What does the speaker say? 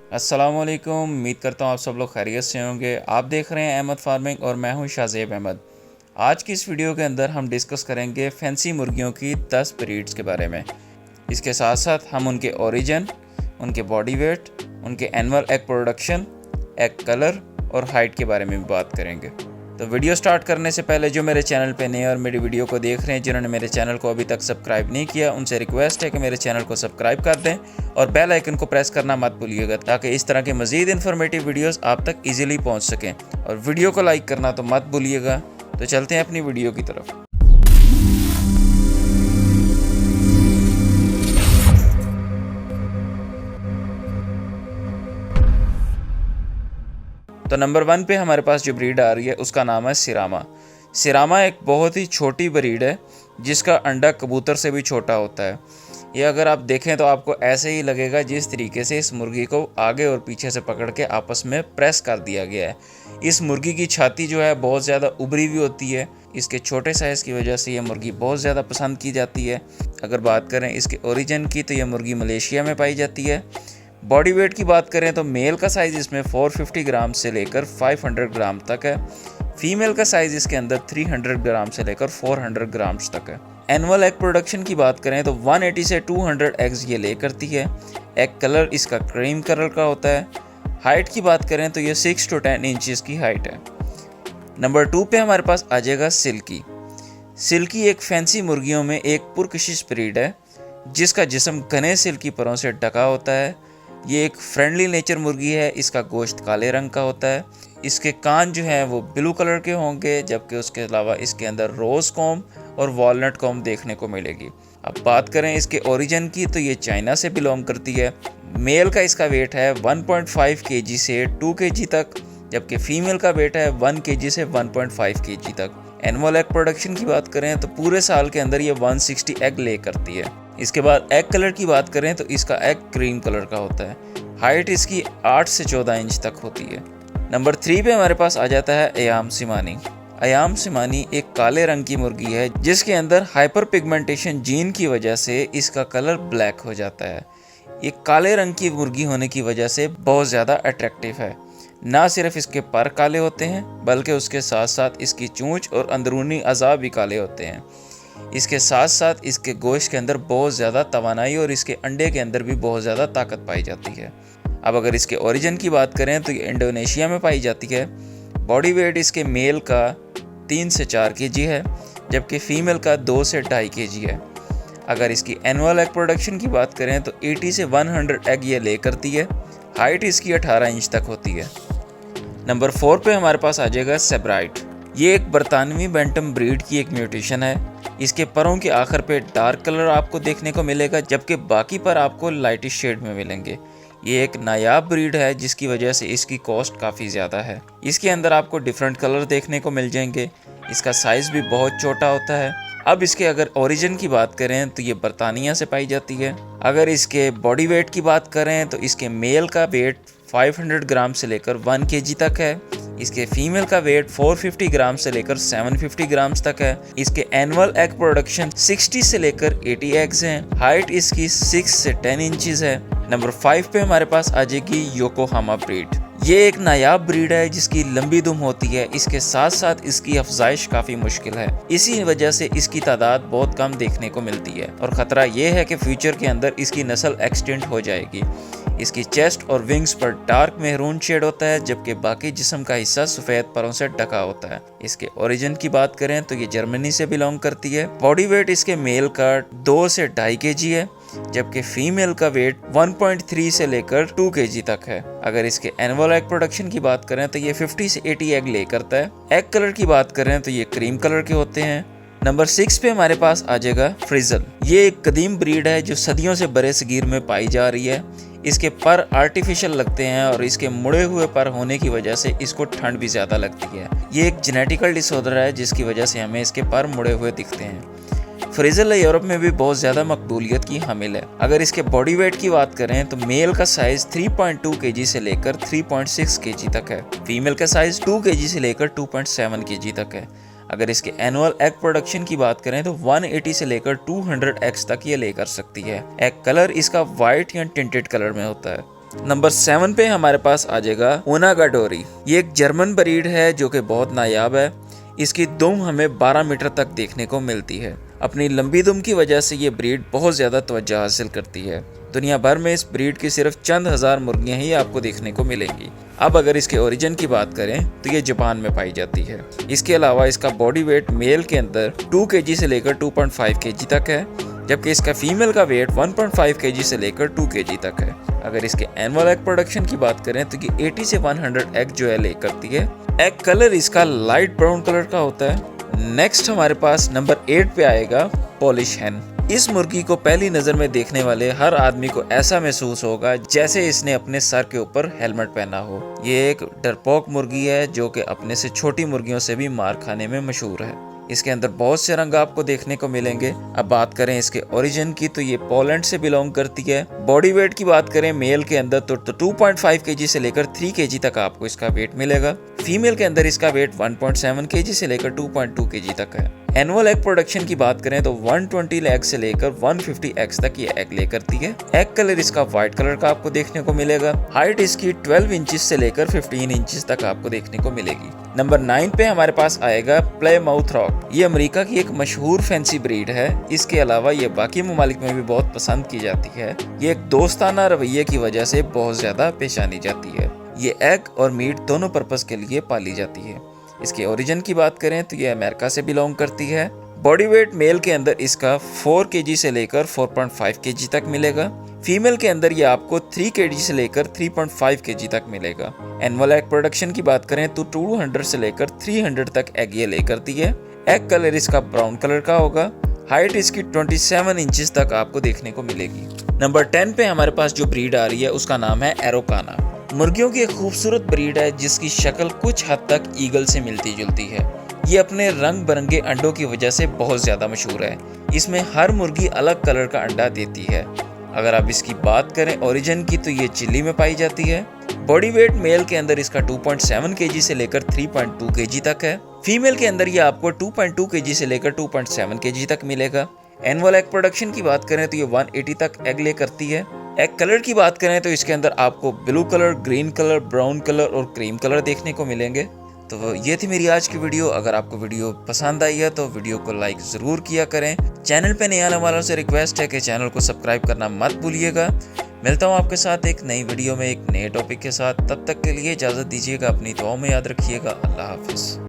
अस्सलाम वालेकुम। उम्मीद करता हूँ आप सब लोग खैरियत से होंगे। आप देख रहे हैं अहमद फार्मिंग और मैं हूँ शाहज़ेब अहमद। आज की इस वीडियो के अंदर हम डिस्कस करेंगे फैंसी मुर्गियों की 10 ब्रीड्स के बारे में। इसके साथ साथ हम उनके ओरिजिन, उनके बॉडी वेट, उनके annual egg production, egg colour और हाइट के बारे में भी बात करेंगे। तो वीडियो स्टार्ट करने से पहले जो मेरे चैनल पे नए और मेरी वीडियो को देख रहे हैं, जिन्होंने मेरे चैनल को अभी तक सब्सक्राइब नहीं किया, उनसे रिक्वेस्ट है कि मेरे चैनल को सब्सक्राइब कर दें और बेल आइकन को प्रेस करना मत भूलिएगा, ताकि इस तरह के मज़ीद इन्फॉर्मेटिव वीडियोस आप तक इजीली पहुंच सकें। और वीडियो को लाइक करना तो मत भूलिएगा। तो चलते हैं अपनी वीडियो की तरफ। तो नंबर 1 पे हमारे पास जो ब्रीड आ रही है उसका नाम है सिरामा। सिरामा एक बहुत ही छोटी ब्रीड है जिसका अंडा कबूतर से भी छोटा होता है। ये अगर आप देखें तो आपको ऐसे ही लगेगा जिस तरीके से इस मुर्गी को आगे और पीछे से पकड़ के आपस में प्रेस कर दिया गया है। इस मुर्गी की छाती जो है बहुत ज़्यादा उभरी हुई होती है। इसके छोटे साइज़ की वजह से ये मुर्गी बहुत ज़्यादा पसंद की जाती है। अगर बात करें इसके ओरिजिन की तो ये मुर्गी मलेशिया में पाई जाती है। बॉडी वेट की बात करें तो मेल का साइज़ इसमें 450 ग्राम से लेकर 500 ग्राम तक है। फीमेल का साइज़ इसके अंदर 300 ग्राम से लेकर 400 ग्राम्स तक है। एनुअल एग प्रोडक्शन की बात करें तो 180 से 200 एग्स ये ले करती है। एग कलर इसका क्रीम कलर का होता है। हाइट की बात करें तो ये 6 to 10 इंचज़ की हाइट है। नंबर 2 पे हमारे पास आ जाएगा सिल्की। सिल्की एक फैंसी मुर्गियों में एक पुरकशिश ब्रीड है जिसका जिस्म घने सिल्की परों से ढका होता है। ये एक फ्रेंडली नेचर मुर्गी है। इसका गोश्त काले रंग का होता है। इसके कान जो हैं वो ब्लू कलर के होंगे, जबकि उसके अलावा इसके अंदर रोज़ कॉम और वॉलनट कॉम देखने को मिलेगी। अब बात करें इसके ओरिजिन की तो ये चाइना से बिलोंग करती है। मेल का इसका वेट है 1.5 kg से 2 kg तक, जबकि फीमेल का वेट है 1 kg से 1.5 kg तक। एनुअल एग प्रोडक्शन की बात करें तो पूरे साल के अंदर ये 160 एग ले करती है। इसके बाद एग कलर की बात करें तो इसका एग क्रीम कलर का होता है। हाइट इसकी 8 से 14 इंच तक होती है। नंबर 3 पे हमारे पास आ जाता है अयाम सिमानी। अयाम सिमानी एक काले रंग की मुर्गी है जिसके अंदर हाइपर पिगमेंटेशन जीन की वजह से इसका कलर ब्लैक हो जाता है। ये काले रंग की मुर्गी होने की वजह से बहुत ज़्यादा अट्रैक्टिव है। ना सिर्फ इसके पर काले होते हैं बल्कि उसके साथ साथ इसकी चोंच और अंदरूनी अज़ा भी काले होते हैं। इसके साथ साथ इसके गोश्त के अंदर बहुत ज़्यादा तवानाई और इसके अंडे के अंदर भी बहुत ज़्यादा ताकत पाई जाती है। अब अगर इसके ओरिजिन की बात करें तो ये इंडोनेशिया में पाई जाती है। बॉडी वेट इसके मेल का 3 से 4 kg है, जबकि फ़ीमेल का 2 से 2.5 kg है। अगर इसकी एनुअल एग प्रोडक्शन की बात करें तो 80 से 100 एग ये ले करती है। हाइट इसकी 18 इंच तक होती है। नंबर 4 पे हमारे पास आ जाएगा सेब्राइट। ये एक बरतानवी बैंटम ब्रीड की एक म्यूटेशन है। इसके परों के आखिर पे डार्क कलर आपको देखने को मिलेगा, जबकि बाकी पर आपको लाइटिश शेड में मिलेंगे। ये एक नायाब ब्रीड है जिसकी वजह से इसकी कॉस्ट काफ़ी ज़्यादा है। इसके अंदर आपको डिफरेंट कलर देखने को मिल जाएंगे। इसका साइज़ भी बहुत छोटा होता है। अब इसके अगर ओरिजिन की बात करें तो ये बरतानिया से पाई जाती है। अगर इसके बॉडी वेट की बात करें तो इसके मेल का वेट 500 ग्राम से लेकर 1 kg तक है। इसके फीमेल का वेट 450 ग्राम से लेकर 750 ग्राम्स तक है। इसके एनुअल एग प्रोडक्शन 60 से लेकर 80 एग्स हैं। हाइट इसकी 6 से 10 इंचज़ है। नंबर 5 पे हमारे पास आ जाएगी योकोहामा ब्रीड। ये एक नायाब ब्रीड है जिसकी लंबी दुम होती है। इसके साथ साथ इसकी अफजाइश काफ़ी मुश्किल है। इसी वजह से इसकी तादाद बहुत कम देखने को मिलती है और ख़तरा ये है कि फ्यूचर के अंदर इसकी नस्ल एक्सटेंट हो जाएगी। इसकी चेस्ट और विंग्स पर डार्क मेहरून शेड होता है, जबकि बाकी जिस्म का हिस्सा सफ़ेद परों से ढका होता है। इसके ओरिजिन की बात करें तो ये जर्मनी से बिलोंग करती है। बॉडी वेट इसके मेल का 2 से 2.5 kg है, जबकि फीमेल का वेट 1.3 से लेकर 2 kg तक है। अगर इसके एनुअल एग प्रोडक्शन की बात करें तो ये 50 से 80 एग ले करता है। एग कलर की बात करें तो ये क्रीम कलर के होते हैं। नंबर 6 पे हमारे पास आ जाएगा फ्रिजल। ये एक कदीम ब्रीड है जो सदियों से बरे सगीर में पाई जा रही है। इसके पर आर्टिफिशियल लगते हैं और इसके मुड़े हुए पर होने की वजह से इसको ठंड भी ज़्यादा लगती है। ये एक जेनेटिकल डिसऑर्डर है जिसकी वजह से हमें इसके पर मुड़े हुए दिखते हैं। फ्रिजल यूरोप में भी बहुत ज़्यादा मकबूलियत की हामिल है। अगर इसके बॉडी वेट की बात करें तो मेल का साइज़ 3.2 kg से लेकर 3.6 kg तक है। फीमेल का साइज़ 2 kg से लेकर 2.7 kg तक है। अगर इसके एनुअल एग प्रोडक्शन की बात करें तो 180 से लेकर 200 एग्स तक ये ले कर सकती है। एग कलर इसका वाइट या टिंटेड कलर में होता है। नंबर 7 पे हमारे पास आ जाएगा उनागाडोरी। ये एक जर्मन ब्रीड है जो कि बहुत नायाब है। इसकी दुम हमें 12 मीटर तक देखने को मिलती है। अपनी लंबी दुम की वजह से ये ब्रीड बहुत ज़्यादा तवज्जो हासिल करती है। दुनिया भर में इस ब्रीड की सिर्फ चंद हज़ार मुर्गियाँ ही आपको देखने को मिलेंगी। अब अगर इसके ओरिजिन की बात करें तो ये जापान में पाई जाती है। इसके अलावा इसका बॉडी वेट मेल के अंदर 2 kg से लेकर 2.5 kg तक है, जबकि इसका फीमेल का वेट 1.5 kg से लेकर 2 kg तक है। अगर इसके एनुअल एग प्रोडक्शन की बात करें तो ये 80 से 100 एग जो है ले करती है। एग कलर इसका लाइट ब्राउन कलर का होता है। नेक्स्ट हमारे पास नंबर 8 पे आएगा पॉलिश हैन। इस मुर्गी को पहली नज़र में देखने वाले हर आदमी को ऐसा महसूस होगा जैसे इसने अपने सर के ऊपर हेलमेट पहना हो। ये एक डरपोक मुर्गी है जो कि अपने से छोटी मुर्गियों से भी मार खाने में मशहूर है। इसके अंदर बहुत से रंग आपको देखने को मिलेंगे। अब बात करें इसके ओरिजिन की तो ये पोलैंड से बिलोंग करती है। बॉडी वेट की बात करें मेल के अंदर तो 2.5 kg से लेकर 3 kg तक आपको इसका वेट मिलेगा। फीमेल के अंदर इसका वेट 1.7 kg से लेकर 2.2 kg तक है। एनुअल एग प्रोडक्शन की बात करें तो 120 एग से लेकर 150 एग्स तक ये एग ले करती है। एग कलर इसका व्हाइट कलर का आपको देखने को मिलेगा। हाइट इसकी 12 इंचेस से लेकर 15 इंचेस तक आपको देखने को मिलेगी। नंबर 9 पे हमारे पास आएगा प्लेमाउथ रॉक। ये अमेरिका की एक मशहूर फैंसी ब्रीड है। इसके अलावा ये बाकी ममालिक में भी बहुत पसंद की जाती है। ये एक दोस्ताना रवैये की वजह से बहुत ज्यादा पहचानी जाती है। ये एग और मीट दोनों पर्पस के लिए पाली जाती है। इसके ओरिजिन की बात करें तो ये अमेरिका से बिलोंग करती है। बॉडी वेट मेल के अंदर इसका 4 kg से लेकर 4.5 kg तक मिलेगा। फीमेल के अंदर ये आपको 3 kg से लेकर 3.5 kg तक मिलेगा। एनुअल एग प्रोडक्शन की बात करें तो 200 से लेकर 300 तक एग ये ले करती है। एग कलर इसका ब्राउन कलर का होगा। हाइट इसकी 27 इंचेस तक आपको देखने को मिलेगी। नंबर 10 पे हमारे पास जो ब्रीड आ रही है उसका नाम है एरोकाना। मुर्गियों की एक खूबसूरत ब्रीड है जिसकी शक्ल कुछ हद तक ईगल से मिलती जुलती है। ये अपने रंग बिरंगे अंडों की वजह से बहुत ज़्यादा मशहूर है। इसमें हर मुर्गी अलग कलर का अंडा देती है। अगर आप इसकी बात करें ओरिजिन की तो ये चिली में पाई जाती है। बॉडी वेट मेल के अंदर इसका 2.7 kg से लेकर 3.2 kg तक है। फीमेल के अंदर ये आपको 2.2 kg से लेकर 2.7 kg तक मिलेगा। एनुअल एग प्रोडक्शन की बात करें तो ये 180 तक एग ले करती है। एग कलर की बात करें तो इसके अंदर आपको blue colour, green colour, brown colour और क्रीम कलर देखने को मिलेंगे। तो ये थी मेरी आज की वीडियो। अगर आपको वीडियो पसंद आई है तो वीडियो को लाइक ज़रूर किया करें। चैनल पे नए आने वालों से रिक्वेस्ट है कि चैनल को सब्सक्राइब करना मत भूलिएगा। मिलता हूँ आपके साथ एक नई वीडियो में एक नए टॉपिक के साथ। तब तक के लिए इजाज़त दीजिएगा। अपनी दुआओं में याद रखिएगा। अल्लाह हाफिज़।